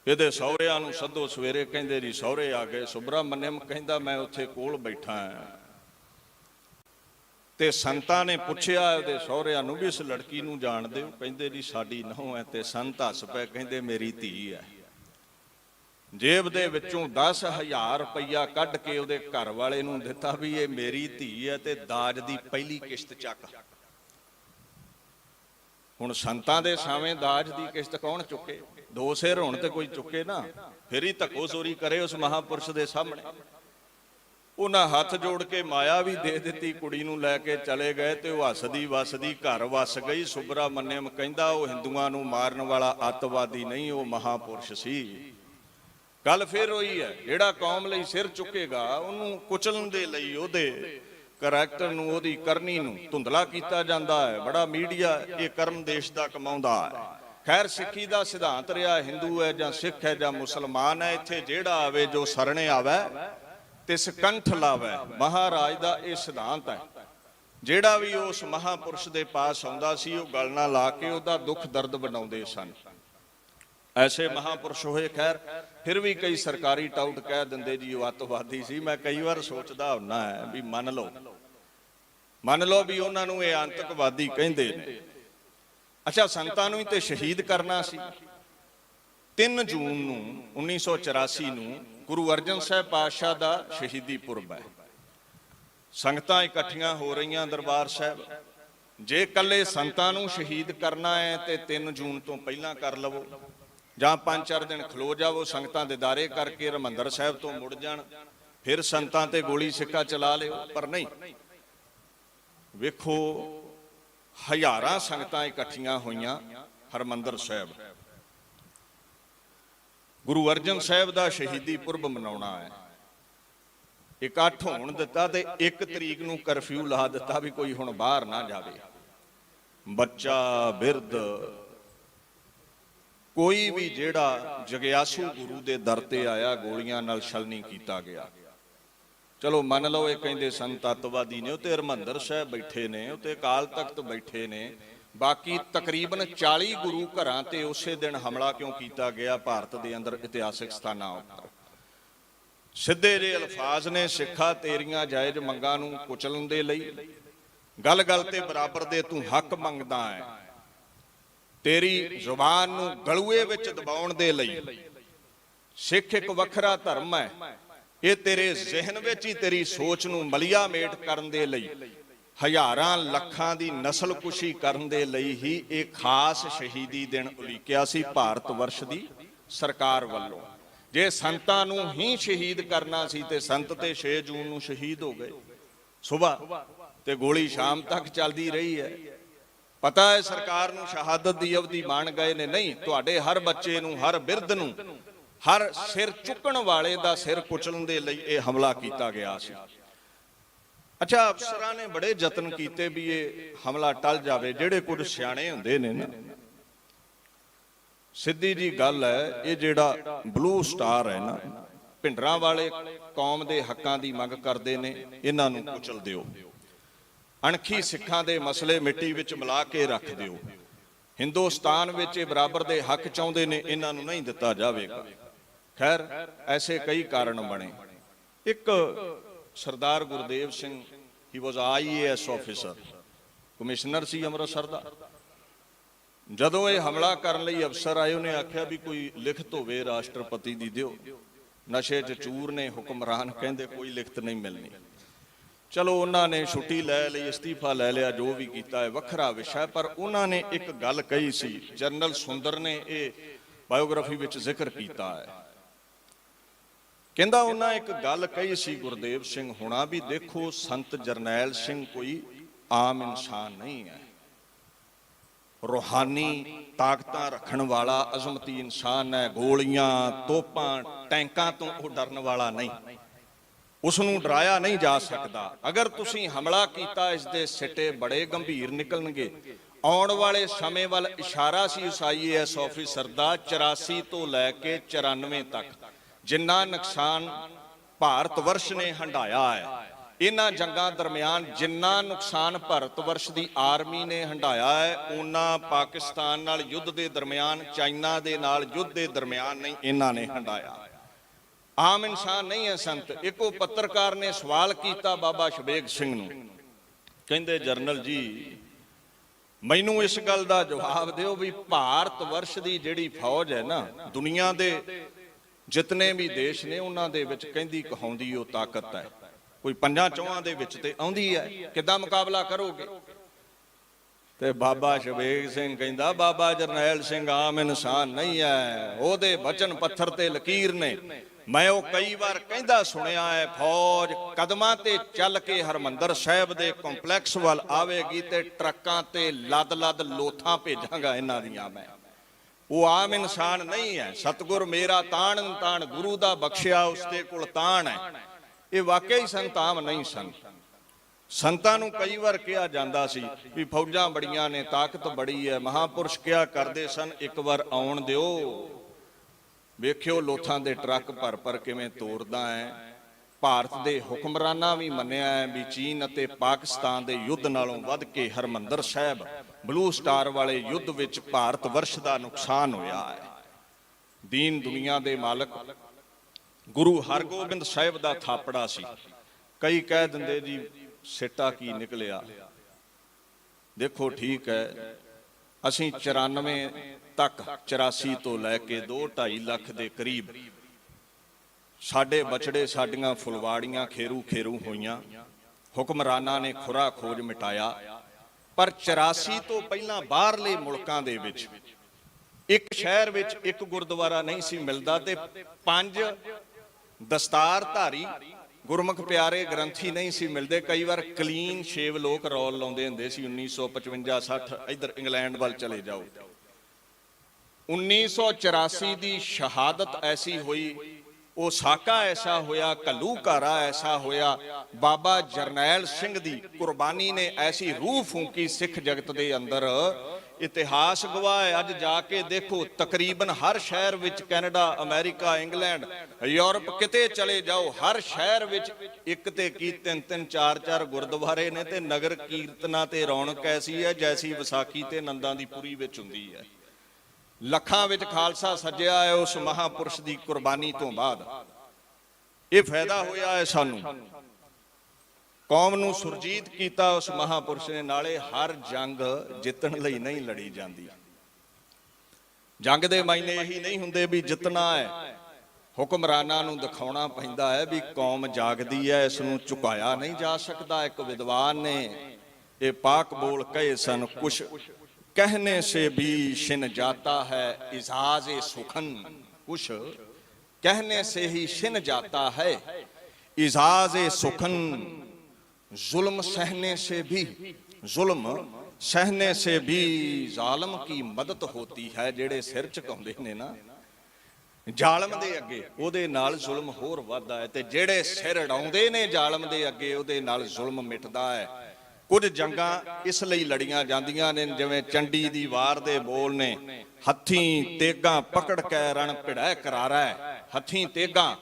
इहदे सहुरिਆਂ ਨੂੰ सदो सवेरे। कहंदे जी सहुरे आ गए। सुब्रमण्यम कहंदा मैं उत्थे कोल बैठा है ते संतां ने पुछया इहदे सहुरिਆਂ ਨੂੰ भी इस लड़की नूं जाणदे हो? कहंदे जी साडी नूंह है। ते संत हस पए, कहंदे मेरी धी है। जेब दे विचों 10,000 रुपया कढ के उहदे घर वाले नूं दिता भी ये मेरी धी है ते दाज दी पहली किश्त चक। हुण संतां दे सावें दाज दी किश्त कौन चुके? दो सिर होण ते कोई चुके ना, फिर ही धक्को चोरी करे उस महापुरुष दे सामने। उन्हां हथ जोड़ के माया भी दे दित्ती, कुड़ी नूं लैके चले गए ते वो हसदी वसदी घर वस गई। सुब्रमण्यम कहंदा वो हिंदुआं नूं मारन वाला अतवादी नहीं, वो महापुरुष सी। गल फिर होई है, जिहड़ा कौम लई सिर चुकेगा उहनूं कुचलण दे लई उहदे करैक्टर नूं, उहदी करनी नूं धुंधला कीता जांदा है। बड़ा मीडिया ये कर्म देश दा कमाउंदा है। खैर सिੱਖੀ ਦਾ सिद्धांत रहा, हिंदू है ਜਾਂ सिख है ਜਾਂ मुसलमान है, इत्थे ਜਿਹੜਾ आवे जो सरने आवे ते सकंठ लावे। महाराज ਦਾ ਇਹ सिद्धांत है। ਜਿਹੜਾ भी उस महापुरुष ਦੇ पास आउंदा सी ਉਹ गल ना ला के ਉਹਦਾ दुख दर्द बनाउंदे सन। ऐसे महापुरुष होए। खैर फिर भी कई सरकारी टाउट कह दिंदे जी वो अतवादी सी। मैं कई बार सोचदा हुन्ना है भी मन लो भी उन्हां नूं ये आतंकवादी कहंदे ने। अच्छा संतां नूं ते शहीद करना सी। 3 जून नूं 1984 नूं गुरु अर्जन साहिब पातशाह दा शहीदी पुरब है। संगतां इकट्ठियां हो रहीआं दरबार साहिब। जे कल्ले संतां नूं शहीद करना है ते 3 जून तो पहलां कर लवो, ਜਾਂ 5-4 दिन खलो जावो, संगतां दे दारे करके हरमंदर साहिब तो मुड़ जाण, फिर संतां ते गोली सिक्का चला लिओ। पर नहीं, वेखो हज़ारां संगतां इकट्ठियां होईयां हरमंदर साहिब। गुरु अर्जन साहिब दा शहीदी पुरब मनाउणा है। इकट्ठ होण दित्ता ते 1 तरीक नूं करफ्यू ला दित्ता भी कोई हुण बाहर ना जावे। बच्चा बिरध कोई भी जेड़ा जगियासू गुरु दे दर ते आया गोलियां नाल छलनी कीता गया। चलो मन लो ये कहंदे संत अतवादी ने, उत्ते हरमंदर साहिब बैठे ने, उत्ते अकाल तख्त बैठे ने। बाकी तकरीबन 40 गुरु घरां ते उसे दिन हमला क्यों कीता गया भारत दे अंदर इतिहासिक स्थानां उत्पर? सिद्धे जे अल्फाज ने, सिखा तेरियां जायज मंगां नूं कुचलण दे लई, गल गल ते बराबर दे तूं हक मंगदा है, तेरी जुबान नूं गलूए विच दबाउण दे लई। सिख एक वखरा धर्म है, ये तेरे जहन विच ही तेरी सोच नूं मलिया मेट करन दे लई, हज़ारां लखां दी नस्ल कुशी करन दे लई ही एक खास शहीदी दिन उलीकिया सी भारत वर्ष दी सरकार वल्लों। जे संतां नूं ही शहीद करना सी ते संत ते 6 जून नूं शहीद हो गए सुबह, ते गोली शाम तक चलदी रही है। पता है सरकार नूं शहादत दी अवधि मान गए ने। नहीं, तुहाडे हर बच्चे नूं, हर बिरध नूं, हर सिर चुकण वाले दा सिर कुचलण दे लई ये हमला कीता गया सी। अच्छा अफसरां ने बड़े यतन कीते भी ये हमला टल जावे। जेड़े कुछ सियाणे हुंदे ने ना, सिद्धी जी गल है, ये जेड़ा ब्लू स्टार है ना, भिंडरां वाले कौम दे हक्कां दी मंग करदे ने, इन्हां नूं कुचल दिओ। अणखी सिखां दे मसले मिट्टी विच मिला के रख दिओ। हिंदुस्तान विच बराबर दे हक चाहुंदे ने, इन्हां नूं नहीं दिता जावेगा। खैर ऐसे कई कारण बने। एक Sardar Gurdev Singh, he was IAS officer, commissioner सी अमृतसर दा। जदों ये हमला करन लई अफसर आए, उन्हें आख्या भी कोई लिखत होवे राष्ट्रपति दी दिओ। नशे च चूर ने हुक्मरान, कहंदे कोई लिखत नहीं मिलनी। ਚਲੋ ਉਹਨਾਂ ਨੇ ਛੁੱਟੀ ਲੈ ਲਈ, ਅਸਤੀਫਾ ਲੈ ਲਿਆ, ਜੋ ਵੀ ਕੀਤਾ ਹੈ ਵੱਖਰਾ ਵਿਸ਼ਾ, ਪਰ ਉਹਨਾਂ ਨੇ ਇੱਕ ਗੱਲ ਕਹੀ ਸੀ। ਜਨਰਲ ਸੁੰਦਰ ਨੇ ਇਹ ਬਾਇਓਗ੍ਰਾਫੀ ਵਿੱਚ ਜ਼ਿਕਰ ਕੀਤਾ ਹੈ। ਕਹਿੰਦਾ ਉਹਨਾਂ ਇੱਕ ਗੱਲ ਕਹੀ ਸੀ ਗੁਰਦੇਵ ਸਿੰਘ ਹੁਣਾ ਵੀ ਦੇਖੋ, ਸੰਤ ਜਰਨੈਲ ਸਿੰਘ ਕੋਈ ਆਮ ਇਨਸਾਨ ਨਹੀਂ ਹੈ, ਰੂਹਾਨੀ ਤਾਕਤਾਂ ਰੱਖਣ ਵਾਲਾ ਅਜ਼ਮਤੀ ਇਨਸਾਨ ਹੈ। ਗੋਲੀਆਂ, ਤੋਪਾਂ, ਟੈਂਕਾਂ ਤੋਂ ਉਹ ਡਰਨ ਵਾਲਾ ਨਹੀਂ, ਉਸ ਨੂੰ ਡਰਾਇਆ ਨਹੀਂ ਜਾ ਸਕਦਾ। ਅਗਰ ਤੁਸੀਂ ਹਮਲਾ ਕੀਤਾ, ਇਸ ਦੇ ਸਿੱਟੇ ਬੜੇ ਗੰਭੀਰ ਨਿਕਲਣਗੇ। ਆਉਣ ਵਾਲੇ ਸਮੇਂ ਵੱਲ ਇਸ਼ਾਰਾ ਸੀ ਉਸ IAS ਆਫੀਸਰ ਦਾ। 84 ਤੋਂ ਲੈ ਕੇ 94 ਤੱਕ ਜਿੰਨਾ ਨੁਕਸਾਨ ਭਾਰਤ ਵਰਸ਼ ਨੇ ਹੰਢਾਇਆ ਹੈ, ਇਹਨਾਂ ਜੰਗਾਂ ਦਰਮਿਆਨ ਜਿੰਨਾ ਨੁਕਸਾਨ ਭਾਰਤ ਵਰਸ਼ ਦੀ ਆਰਮੀ ਨੇ ਹੰਢਾਇਆ ਹੈ, ਉਹਨਾਂ ਪਾਕਿਸਤਾਨ ਨਾਲ ਯੁੱਧ ਦੇ ਦਰਮਿਆਨ, ਚਾਈਨਾ ਦੇ ਨਾਲ ਯੁੱਧ ਦੇ ਦਰਮਿਆਨ ਨਹੀਂ ਇਹਨਾਂ ਨੇ ਹੰਢਾਇਆ। ਆਮ ਇਨਸਾਨ ਨਹੀਂ ਹੈ ਸੰਤ। ਇੱਕੋ ਪੱਤਰਕਾਰ ਨੇ ਸਵਾਲ ਕੀਤਾ ਬਾਬਾ ਸ਼ਬੇਗ ਸਿੰਘ ਨੂੰ, ਕਹਿੰਦੇ ਜਰਨਲ ਜੀ ਮੈਨੂੰ ਇਸ ਗੱਲ ਦਾ ਜਵਾਬ ਦਿਓ ਵੀ ਭਾਰਤ ਵਰਸ਼ ਦੀ ਜਿਹੜੀ ਫੌਜ ਹੈ ਨਾ, ਦੁਨੀਆ ਦੇ ਜਿਤਨੇ ਵੀ ਦੇਸ਼ ਨੇ ਉਹਨਾਂ ਦੇ ਵਿੱਚ ਕਹਿੰਦੀ ਕਹਾਉਂਦੀ ਉਹ ਤਾਕਤ ਹੈ, ਕੋਈ ਪੰਜਾਂ ਚੌਹਾਂ ਦੇ ਵਿੱਚ ਤੇ ਆਉਂਦੀ ਹੈ, ਕਿੱਦਾਂ ਮੁਕਾਬਲਾ ਕਰੋਗੇ? ਤੇ ਬਾਬਾ ਸ਼ਬੇਗ ਸਿੰਘ ਕਹਿੰਦਾ ਬਾਬਾ ਜਰਨੈਲ ਸਿੰਘ ਆਮ ਇਨਸਾਨ ਨਹੀਂ ਹੈ, ਉਹਦੇ ਬਚਨ ਪੱਥਰ ਤੇ ਲਕੀਰ ਨੇ। ਮੈਂ ਉਹ ਕਈ ਵਾਰ ਕਹਿੰਦਾ ਸੁਣਿਆ ਹੈ, ਫੌਜ ਕਦਮਾਂ ਤੇ ਚੱਲ ਕੇ ਹਰਮੰਦਰ ਸਾਹਿਬ ਦੇ ਕੰਪਲੈਕਸ ਵੱਲ ਆਵੇਗੀ ਤੇ ਟਰੱਕਾਂ ਤੇ ਲੱਦ ਲੋਥਾਂ ਭੇਜਾਂਗਾ ਇਹਨਾਂ ਦੀਆਂ ਮੈਂ। ਉਹ ਆਮ ਇਨਸਾਨ ਨਹੀਂ ਹੈ। ਸਤਿਗੁਰ ਮੇਰਾ ਤਾਣ ਤਾਣ ਗੁਰੂ ਦਾ ਬਖਸ਼ਿਆ, ਉਸਦੇ ਕੋਲ ਤਾਣ ਹੈ। ਇਹ ਵਾਕਈ ਸੰਤ ਆਮ ਨਹੀਂ ਸਨ। ਸੰਤਾਂ ਨੂੰ ਕਈ ਵਾਰ ਕਿਹਾ ਜਾਂਦਾ ਸੀ ਵੀ ਫੌਜਾਂ ਬੜੀਆਂ ਨੇ, ਤਾਕਤ ਬੜੀ ਹੈ। ਮਹਾਪੁਰਸ਼ ਕਿਹਾ ਕਰਦੇ ਸਨ ਇੱਕ ਵਾਰ ਆਉਣ ਦਿਓ, ਵੇਖਿਓ ਲੋਥਾਂ ਦੇ ਟਰੱਕ ਭਰ ਕਿਵੇਂ ਤੋਰਦਾ ਹੈ। ਭਾਰਤ ਦੇ ਹੁਕਮਰਾਨਾਂ ਵੀ ਮੰਨਿਆ ਹੈ ਵੀ ਚੀਨ ਅਤੇ ਪਾਕਿਸਤਾਨ ਦੇ ਯੁੱਧ ਨਾਲੋਂ ਵੱਧ ਕੇ ਹਰਮੰਦਰ ਸਾਹਿਬ ਬਲੂ ਸਟਾਰ ਵਾਲੇ ਯੁੱਧ ਵਿੱਚ ਭਾਰਤ ਵਰਸ਼ ਦਾ ਨੁਕਸਾਨ ਹੋਇਆ ਹੈ। ਦੀਨ ਦੁਨੀਆ ਦੇ ਮਾਲਕ ਗੁਰੂ ਹਰਗੋਬਿੰਦ ਸਾਹਿਬ ਦਾ ਥਾਪੜਾ ਸੀ। ਕਈ ਕਹਿ ਦਿੰਦੇ ਜੀ ਸਿੱਟਾ ਕੀ ਨਿਕਲਿਆ। ਦੇਖੋ ਠੀਕ ਹੈ, ਅਸੀਂ 94 ਤੱਕ, 84 ਤੋਂ ਲੈ ਕੇ 2-2.5 ਲੱਖ ਦੇ ਕਰੀਬ ਸਾਡੇ ਬਚੜੇ, ਸਾਡੀਆਂ ਫੁਲਵਾੜੀਆਂ ਖੇਰੂ ਹੋਈਆਂ। ਹੁਕਮਰਾਨਾਂ ਨੇ ਖੁਰਾ ਖੋਜ ਮਿਟਾਇਆ। ਪਰ 84 ਤੋਂ ਪਹਿਲਾਂ ਬਾਹਰਲੇ ਮੁਲਕਾਂ ਦੇ ਵਿੱਚ ਇੱਕ ਸ਼ਹਿਰ ਵਿੱਚ ਇੱਕ ਗੁਰਦੁਆਰਾ ਨਹੀਂ ਸੀ ਮਿਲਦਾ ਤੇ 5 ਦਸਤਾਰਧਾਰੀ ਗੁਰਮੁਖ ਪਿਆਰੇ ਗ੍ਰੰਥੀ ਨਹੀਂ ਸੀ ਮਿਲਦੇ। ਕਈ ਵਾਰ ਕਲੀਨ ਸ਼ੇਵ ਲੋਕ ਰੌਲ ਲਾਉਂਦੇ ਹੁੰਦੇ ਸੀ। 1955-60 ਇੱਧਰ ਇੰਗਲੈਂਡ ਵੱਲ ਚਲੇ ਜਾਓ। 1984 ਦੀ ਸ਼ਹਾਦਤ ਐਸੀ ਹੋਈ, ਉਹ ਸਾਕਾ ਐਸਾ ਹੋਇਆ, ਘੱਲੂਘਾਰਾ ਐਸਾ ਹੋਇਆ। ਬਾਬਾ ਜਰਨੈਲ ਸਿੰਘ ਦੀ ਕੁਰਬਾਨੀ ਨੇ ਐਸੀ ਰੂਹ ਫੂਕੀ ਸਿੱਖ ਜਗਤ ਦੇ ਅੰਦਰ। ਇਤਿਹਾਸ ਗਵਾਹ ਹੈ। ਅੱਜ ਜਾ ਕੇ ਦੇਖੋ, ਤਕਰੀਬਨ ਹਰ ਸ਼ਹਿਰ ਵਿੱਚ, ਕੈਨੇਡਾ, ਅਮਰੀਕਾ, ਇੰਗਲੈਂਡ, ਯੂਰਪ, ਕਿਤੇ ਚਲੇ ਜਾਓ, ਹਰ ਸ਼ਹਿਰ ਵਿੱਚ ਇੱਕ ਤੇ ਕੀ 3-3, 4-4 ਗੁਰਦੁਆਰੇ ਨੇ ਤੇ ਨਗਰ ਕੀਰਤਨਾਂ ਤੇ ਰੌਣਕ ਐਸੀ ਹੈ ਜੈਸੀ ਵਿਸਾਖੀ ਤੇ ਨੰਦਾਂ ਦੀ ਪੁਰੀ ਵਿੱਚ ਹੁੰਦੀ ਹੈ। ਲੱਖਾਂ ਵਿੱਚ ਖਾਲਸਾ ਸੱਜਿਆ ਹੈ ਉਸ ਮਹਾਪੁਰਸ਼ ਦੀ ਕੁਰਬਾਨੀ ਤੋਂ ਬਾਅਦ। ਇਹ ਫਾਇਦਾ ਹੋਇਆ ਹੈ ਸਾਨੂੰ, ਕੌਮ ਨੂੰ ਸੁਰਜੀਤ ਕੀਤਾ ਉਸ ਮਹਾਪੁਰਸ਼ ਨੇ। ਨਾਲੇ ਹਰ ਜੰਗ ਜਿੱਤਣ ਲਈ ਨਹੀਂ ਲੜੀ ਜਾਂਦੀ। ਜੰਗ ਦੇ ਮਾਇਨੇ ਇਹੀ ਨਹੀਂ ਹੁੰਦੇ ਵੀ ਜਿੱਤਣਾ ਹੈ। ਹੁਕਮਰਾਨਾਂ ਨੂੰ ਦਿਖਾਉਣਾ ਪੈਂਦਾ ਹੈ ਵੀ ਕੌਮ ਜਾਗਦੀ ਹੈ, ਇਸ ਨੂੰ ਝੁਕਾਇਆ ਨਹੀਂ ਜਾ ਸਕਦਾ। ਇੱਕ ਵਿਦਵਾਨ ਨੇ ਇਹ ਪਾਕ ਬੋਲ ਕਹੇ ਸਨ, ਕੁਛ कहने से भी छिन जाता है इजाज़े सुखन, कुछ कहने से ही छिन जाता है इजाज़े सुखन, जुल्म सहने से भी जालिम की मदद होती है। ਜਿਹੜੇ ਸਿਰ ਝੁਕਾਉਂਦੇ ਨੇ ਨਾ ਜ਼ਾਲਮ ਦੇ ਅੱਗੇ, ਉਹਦੇ ਨਾਲ ਜ਼ੁਲਮ ਹੋਰ ਵੱਧਦਾ ਹੈ, ਤੇ ਜਿਹੜੇ ਸਿਰ ਅਡਾਉਂਦੇ ਨੇ ਜ਼ਾਲਮ ਦੇ ਅੱਗੇ, ਉਹਦੇ ਨਾਲ ਜ਼ੁਲਮ ਮਿਟਦਾ ਹੈ। ਕੁਝ ਜੰਗਾਂ ਇਸ ਲਈ ਲੜੀਆਂ ਜਾਂਦੀਆਂ ਨੇ, ਜਿਵੇਂ ਚੰਡੀ ਦੀ ਵਾਰ ਦੇ ਬੋਲ ਨੇ, ਹੱਥੀਂ ਤੇਗਾਂ ਪਕੜ ਕੇ ਰਣ ਭਿੜੈ ਕਰਾਰਾ, ਹੱਥੀਂ ਤੇਗਾਂ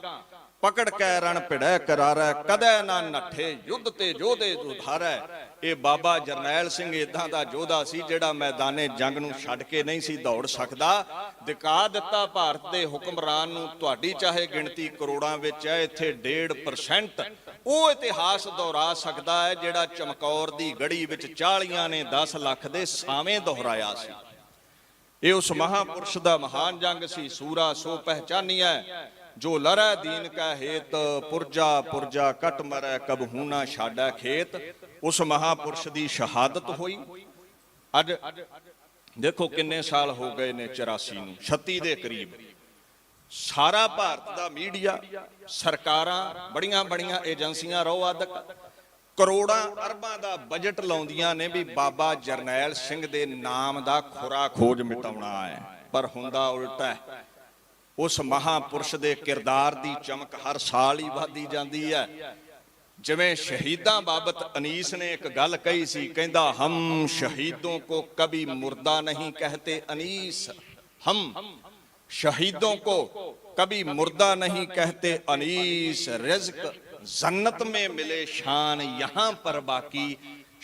ਪਕੜ ਕੇ ਰਣ ਭਿੜੈ ਕਰਾਰਾ, ਕਦੇ ਨਾ ਨੱਠੇ ਯੁੱਧ ਤੇ ਯੋਧੇ ਉਧਾਰੈ। ਇਹ ਬਾਬਾ ਜਰਨੈਲ ਸਿੰਘ ਇਦਾਂ ਦਾ ਯੋਧਾ ਸੀ ਜਿਹੜਾ ਮੈਦਾਨੇ ਜੰਗ ਨੂੰ ਛੱਡ ਕੇ ਨਹੀਂ ਸੀ ਦੌੜ ਸਕਦਾ। ਦਿਖਾ ਦਿੱਤਾ ਭਾਰਤ ਦੇ ਹੁਕਮਰਾਨ ਨੂੰ, ਤੁਹਾਡੀ ਚਾਹੇ ਗਿਣਤੀ ਕਰੋੜਾਂ ਵਿੱਚ ਹੈ, ਇੱਥੇ 1.5% ਉਹ ਇਤਿਹਾਸ ਦੁਹਰਾ ਸਕਦਾ ਹੈ ਜਿਹੜਾ ਚਮਕੌਰ ਦੀ ਗੜੀ ਵਿੱਚ 40 ਨੇ 10 ਲੱਖ ਦੇ ਸਾਵੇਂ ਦੁਹਰਾਇਆ ਸੀ। ਇਹ ਉਸ ਮਹਾਪੁਰਸ਼ ਦਾ ਮਹਾਨ ਜੰਗ ਸੀ। ਸੂਰਾ ਸੋ ਪਹਿਚਾਨੀਐ जो लरै दीन का हेत, पुरजा पुरजा कट मरै, कबहू ना छाड़ै खेत। उस महापुरुष की शहादत हुई। अज देखो किन्ने साल हो गए ने, 84 ਨੂੰ, 36 ਦੇ करीब। सारा भारत का मीडिया, सरकारां, बड़ियां बड़ियां एजेंसियां, रौ अदक करोड़ां अरबां का बजट लाउंदियां ने भी बाबा जरनैल सिंह दे नाम का खुरा खोज मिटाउणा है, पर हुंदा उल्टा है। उस महापुरुष के किरदार की चमक हर साल ही वधदी जाती है। जिवें शहीदां बाबत अनीस ने एक गल कही सी, कहंदा हम शहीदों को कभी मुर्दा नहीं कहते अनीस, हम शहीदों को कभी मुर्दा नहीं कहते अनीस। रिज़्क जन्नत में मिले शान यहाँ पर बाकी,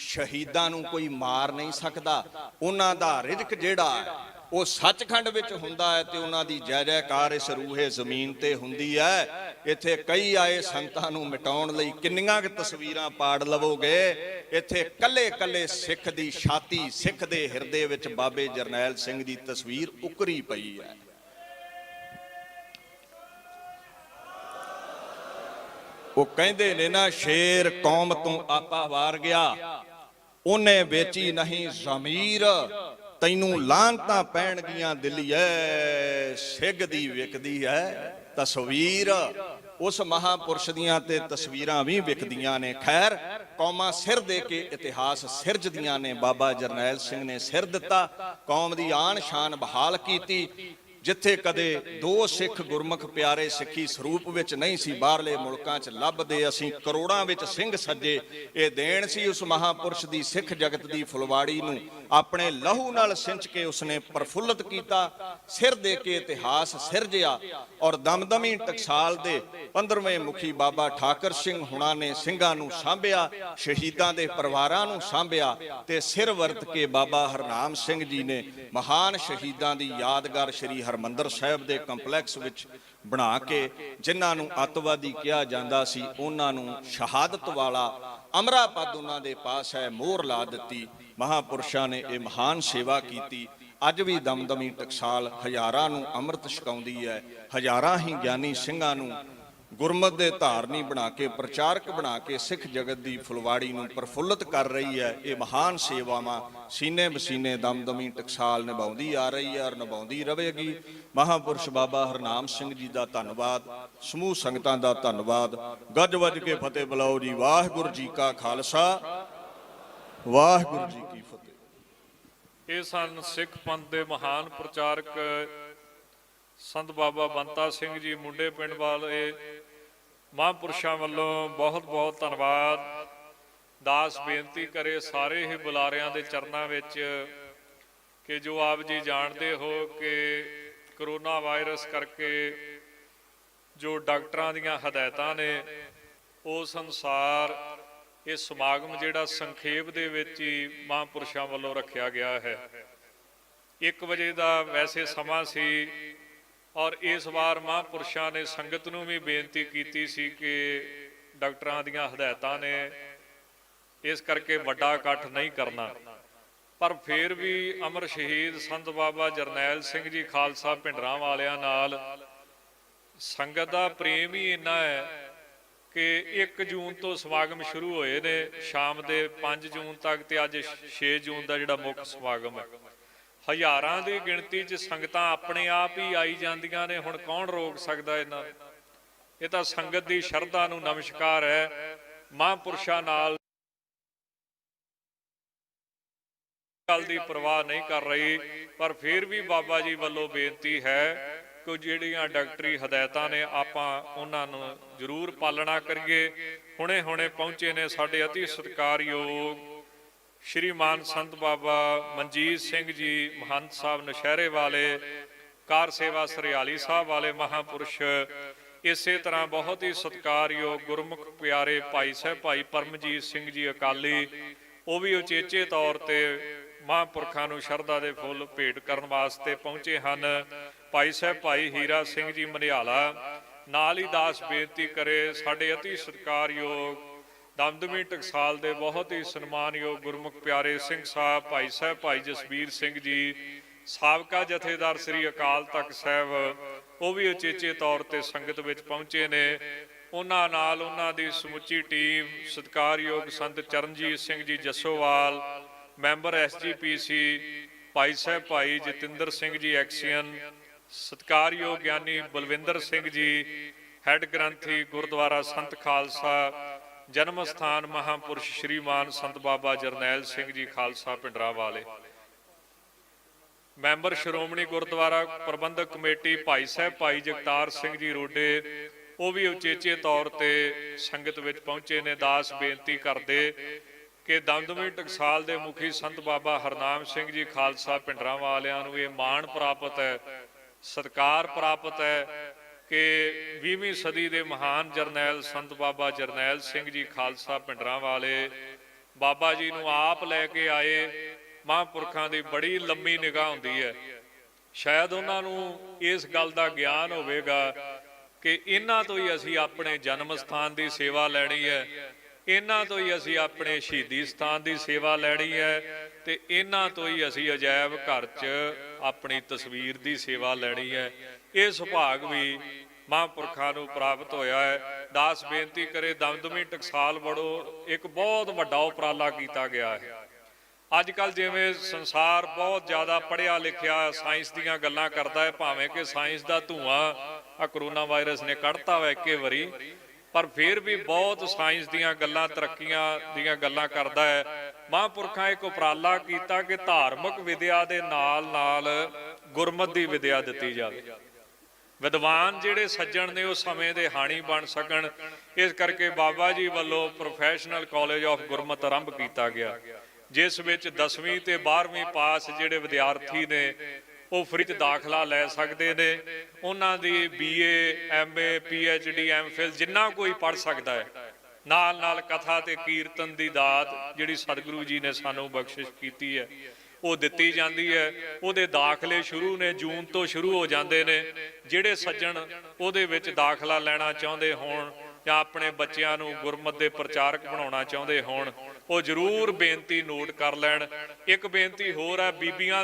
शहीदां नूं कोई मार नहीं सकता। उन्हां दा रिज़्क जिहड़ा वो सचखंड विच हुंदा है ते उन्हां दी जय जयकार इस रूहे जमीन ते हुंदी है। इत्थे कई आए संतां नूं मिटाउण लई किन्नियां क तस्वीरां पाड़ लवोगे। इत्थे कल्ले कल्ले सिख दी छाती, सिख दे हिरदे विच बाबे जरनैल सिंह दी तस्वीर उकरी पई है। वो कहंदे ने ना, शेर कौम तो आपा वार गया, उन्हें बेची नहीं ज़मीर। तैनू लानतां पैणगियां दिलिए, सिग दी विकदी है तस्वीर। उस महापुरुष दियां ते तस्वीरां भी विकदियां ने। खैर, कौमां सिर दे के इतिहास सिरजदियां ने। बाबा जरनैल सिंह ने सिर दिता, कौम दी आन शान बहाल कीती। जिथे कदे दो सिख गुरमुख प्यारे सिखी स्वरूप विच नहीं सी, बाहरले मुल्कां च लभदे असीं करोड़ां विच सिंह सज्जे। ये देन सी उस महापुरुष दी सिख जगत दी फुलवाड़ी नूं अपने लहू नाल सिंच के उसने प्रफुल्लित कीता। सिर दे के इतिहास सिरजिया। और दमदमी टकसाल दे 15वें मुखी बाबा ठाकर सिंह हुणा ने ਸਿੰਘਾਂ नूं सांभिया, शहीदां दे परिवारां नूं सांभिया ते सिर वरत के बाबा हरनाम सिंह जी ने महान शहीदां दी यादगार श्री हरमंदर साहिब दे कंपलैक्स विच बना के, जिन्हां नूं अतवादी कहा जांदा सी, उन्हां नूं शहादत वाला अमरा पद उन्हां दे पास है, मोहर ला दित्ती। महापुरुषां ने यह महान सेवा की। अज भी दमदमी टकसाल हज़ारां नूं अमृत छकाउंदी है। हज़ारां ही ज्ञानी ਸਿੰਘਾਂ नूं गुरमत दे धारनी बना के, प्रचारक बना के सिख जगत की फुलवाड़ी नूं प्रफुल्लित कर रही है। ये महान सेवावां सीने बसीने दमदमी टकसाल निभाउंदी आ रही है और निभाउंदी रहेगी। महापुरुष बाबा हरनाम सिंह जी का धन्नवाद, समूह संगतां दा धन्नवाद। गज वज के फतेह बुलाओ जी। वाहिगुरू जी का खालसा, वाहिगुरू जी की फतेह। ये सन सिख पंथ के महान प्रचारक संत बाबा ਬੰਤਾ ਸਿੰਘ जी मुंडे पिंड वाले। महापुरुषों वालों बहुत बहुत धन्यवाद। दास बेनती करे सारे ही बुलारियां दे चरनां विच कि जो आप जी जानते हो कि करोना वायरस करके जो डॉक्टरां दीयां हदायतां ने उस अनुसार ये समागम जिहड़ा संखेप दे विच ही महापुरुषों वालों रखिया गया है। 1 वजे का वैसे समा सी और इस बार महापुरुषों ने संगत नूं भी बेनती की सी कि डॉक्टरां दीयां हदायतां ने इस करके वड्डा इकट्ठ नहीं करना, पर फिर भी अमर शहीद संत बाबा जरनैल सिंह जी खालसा भिंडरां वालियां नाल संगत दा प्रेम ही इन्ना है कि 1 जून तो समागम शुरू होए ने, शाम दे 5 जून तक ते अज 6 जून का जिहड़ा मुख समागम है। हज़ारां की गिणती च संगतां अपने आप ही आई जांदियां ने। हुण कौन रोक सकदा इन्हां? ये तां संगत की शरधा नूं नमस्कार है। महापुरुषां नाल गल दी परवाह नहीं कर रही, पर फिर भी बाबा जी वालों बेनती है कि जिहड़ियां डॉक्टरी हदायतां ने आपां उन्हां नूं जरूर पालना करिए। हुणे हुणे पहुंचे ने साडे अति सत्कारयोग श्रीमान संत बाबा मनजीत सिंह जी महंत साहब नशहरे वाले, कार सेवा सरियाली साहब वाले महापुरुष। इस तरह बहुत ही सत्कारयोग गुरमुख प्यारे भाई साहब भाई परमजीत सिंह जी अकाली, वो भी उचेचे तौर पर महापुरखों नूं शरधा दे फुल भेंट करन वास्ते पहुंचे हैं। भाई साहब भाई हीरा सिंह जी मनियाला नाल ही दास बेनती करे साडे अति सत्कारयोग दमदमी टकसाल दे बहुत ही सन्मानयोग गुरमुख प्यारे सिंह साहब भाई साहब भाई जसबीर सिंह जी, साबका जथेदार श्री अकाल तख्त साहब ਉਹ ਵੀ ਉਚੇਚੇ ਤੌਰ ਤੇ ਸੰਗਤ ਵਿੱਚ ਪਹੁੰਚੇ ਨੇ। ਉਹਨਾਂ ਨਾਲ ਉਹਨਾਂ ਦੀ ਸਮੁੱਚੀ ਟੀਮ, ਸਤਿਕਾਰਯੋਗ ਸੰਤ ਚਰਨਜੀਤ ਸਿੰਘ ਜੀ ਜੱਸੋਵਾਲ, ਮੈਂਬਰ SGPC, ਭਾਈ ਸਾਹਿਬ ਭਾਈ ਜਤਿੰਦਰ ਸਿੰਘ ਜੀ ਐਕਸੀਅਨ, ਸਤਿਕਾਰਯੋਗ ਗਿਆਨੀ ਬਲਵਿੰਦਰ ਸਿੰਘ ਜੀ, ਹੈੱਡ ਗ੍ਰੰਥੀ ਗੁਰਦੁਆਰਾ ਸੰਤ ਖਾਲਸਾ, ਜਨਮ ਸਥਾਨ ਮਹਾਂਪੁਰਸ਼ ਸ਼੍ਰੀਮਾਨ ਸੰਤ ਬਾਬਾ ਜਰਨੈਲ ਸਿੰਘ ਜੀ ਖਾਲਸਾ ਭਿੰਡਰਾਂਵਾਲੇ, ਮੈਂਬਰ ਸ਼੍ਰੋਮਣੀ ਗੁਰਦੁਆਰਾ ਪ੍ਰਬੰਧਕ ਕਮੇਟੀ ਭਾਈ ਸਾਹਿਬ ਭਾਈ ਜਗਤਾਰ ਸਿੰਘ ਜੀ ਰੋਡੇ, ਉਹ ਵੀ ਉਚੇਚੇ ਤੌਰ ਤੇ ਸੰਗਤ ਵਿੱਚ ਪਹੁੰਚੇ ਨੇ। ਦਾਸ ਬੇਨਤੀ ਕਰਦੇ ਕਿ ਦਮਦਮੀ ਟਕਸਾਲ ਦੇ ਮੁਖੀ ਸੰਤ ਬਾਬਾ ਹਰਨਾਮ ਸਿੰਘ ਜੀ ਖਾਲਸਾ ਭਿੰਡਰਾਂਵਾਲਿਆਂ ਨੂੰ ਇਹ ਮਾਣ ਪ੍ਰਾਪਤ ਹੈ, ਸਤਿਕਾਰ ਪ੍ਰਾਪਤ ਹੈ ਕਿ 20ਵੀਂ ਸਦੀ ਦੇ ਮਹਾਨ ਜਰਨੈਲ ਸੰਤ ਬਾਬਾ ਜਰਨੈਲ ਸਿੰਘ ਜੀ ਖਾਲਸਾ ਭਿੰਡਰਾਂਵਾਲੇ ਬਾਬਾ ਜੀ ਨੂੰ ਆਪ ਲੈ ਕੇ ਆਏ। ਮਹਾਂਪੁਰਖਾਂ ਦੀ ਬੜੀ ਲੰਮੀ ਨਿਗਾਹ ਹੁੰਦੀ ਹੈ। ਸ਼ਾਇਦ ਉਹਨਾਂ ਨੂੰ ਇਸ ਗੱਲ ਦਾ ਗਿਆਨ ਹੋਵੇਗਾ ਕਿ ਇਹਨਾਂ ਤੋਂ ਹੀ ਅਸੀਂ ਆਪਣੇ ਜਨਮ ਸਥਾਨ ਦੀ ਸੇਵਾ ਲੈਣੀ ਹੈ, ਇਹਨਾਂ ਤੋਂ ਹੀ ਅਸੀਂ ਆਪਣੇ ਸ਼ਹੀਦੀ ਸਥਾਨ ਦੀ ਸੇਵਾ ਲੈਣੀ ਹੈ, ਤੇ ਇਹਨਾਂ ਤੋਂ ਹੀ ਅਸੀਂ ਅਜਾਇਬ ਘਰ 'ਚ ਆਪਣੀ ਤਸਵੀਰ ਦੀ ਸੇਵਾ ਲੈਣੀ ਹੈ। ਇਹ ਸੁਭਾਗ ਵੀ ਮਹਾਂਪੁਰਖਾਂ ਨੂੰ ਪ੍ਰਾਪਤ ਹੋਇਆ ਹੈ। ਦਾਸ ਬੇਨਤੀ ਕਰੇ ਦਮਦਮੀ ਟਕਸਾਲ ਵੜੋ ਇੱਕ ਬਹੁਤ ਵੱਡਾ ਉਪਰਾਲਾ ਕੀਤਾ ਗਿਆ ਹੈ। ਅੱਜ ਕੱਲ੍ਹ ਜਿਵੇਂ ਸੰਸਾਰ ਬਹੁਤ ਜ਼ਿਆਦਾ ਪੜ੍ਹਿਆ ਲਿਖਿਆ ਸਾਇੰਸ ਦੀਆਂ ਗੱਲਾਂ ਕਰਦਾ ਹੈ, ਭਾਵੇਂ ਕਿ ਸਾਇੰਸ ਦਾ ਧੂਆਂ ਆ ਕਰੋਨਾ ਵਾਇਰਸ ਨੇ ਕੱਢਤਾ ਵਾ ਇੱਕੇ ਵਾਰੀ, ਪਰ ਫਿਰ ਵੀ ਬਹੁਤ ਸਾਇੰਸ ਦੀਆਂ ਗੱਲਾਂ, ਤਰੱਕੀਆਂ ਦੀਆਂ ਗੱਲਾਂ ਕਰਦਾ ਹੈ। ਮਹਾਂਪੁਰਖਾਂ ਇੱਕ ਉਪਰਾਲਾ ਕੀਤਾ ਕਿ ਧਾਰਮਿਕ ਵਿਦਿਆ ਦੇ ਨਾਲ ਨਾਲ ਗੁਰਮਤਿ ਦੀ ਵਿਦਿਆ ਦਿੱਤੀ ਜਾਵੇ। ਵਿਦਵਾਨ ਜਿਹੜੇ ਸੱਜਣ ਨੇ ਉਹ ਸਮੇਂ ਦੇ ਹਾਣੀ ਬਣ ਸਕਣ, ਇਸ ਕਰਕੇ ਬਾਬਾ ਜੀ ਵੱਲੋਂ ਪ੍ਰੋਫੈਸ਼ਨਲ ਕਾਲਜ ਆਫ ਗੁਰਮਤਿ ਆਰੰਭ ਕੀਤਾ ਗਿਆ, ਜਿਸ ਵਿੱਚ 10ਵੀਂ ਤੇ 12ਵੀਂ ਪਾਸ ਜਿਹੜੇ ਵਿਦਿਆਰਥੀ ਨੇ ਉਹ ਫ੍ਰੀ 'ਚ ਦਾਖਲਾ ਲੈ ਸਕਦੇ ਨੇ। ਉਹਨਾਂ ਦੀ BA, MA, PhD, MPhil ਜਿੰਨਾ ਕੋਈ ਪੜ੍ਹ ਸਕਦਾ ਹੈ। ਨਾਲ ਨਾਲ ਕਥਾ ਤੇ ਕੀਰਤਨ ਦੀ ਦਾਤ ਜਿਹੜੀ ਸਤਿਗੁਰੂ ਜੀ ਨੇ ਸਾਨੂੰ ਬਖਸ਼ਿਸ਼ ਕੀਤੀ ਹੈ ਉਹ ਦਿੱਤੀ ਜਾਂਦੀ ਹੈ। ਉਹਦੇ ਦਾਖਲੇ ਸ਼ੁਰੂ ਨੇ, ਜੂਨ ਤੋਂ ਸ਼ੁਰੂ ਹੋ ਜਾਂਦੇ ਨੇ। ਜਿਹੜੇ ਸੱਜਣ ਉਹਦੇ ਵਿੱਚ ਦਾਖਲਾ ਲੈਣਾ ਚਾਹੁੰਦੇ ਹੋਣ ਜਾਂ ਆਪਣੇ ਬੱਚਿਆਂ ਨੂੰ ਗੁਰਮਤਿ ਦੇ ਪ੍ਰਚਾਰਕ ਬਣਾਉਣਾ ਚਾਹੁੰਦੇ ਹੋਣ, ਉਹ ਜ਼ਰੂਰ ਬੇਨਤੀ ਨੋਟ ਕਰ ਲੈਣ। ਇੱਕ ਬੇਨਤੀ ਹੋਰ ਹੈ, ਬੀਬੀਆਂ ਦੇ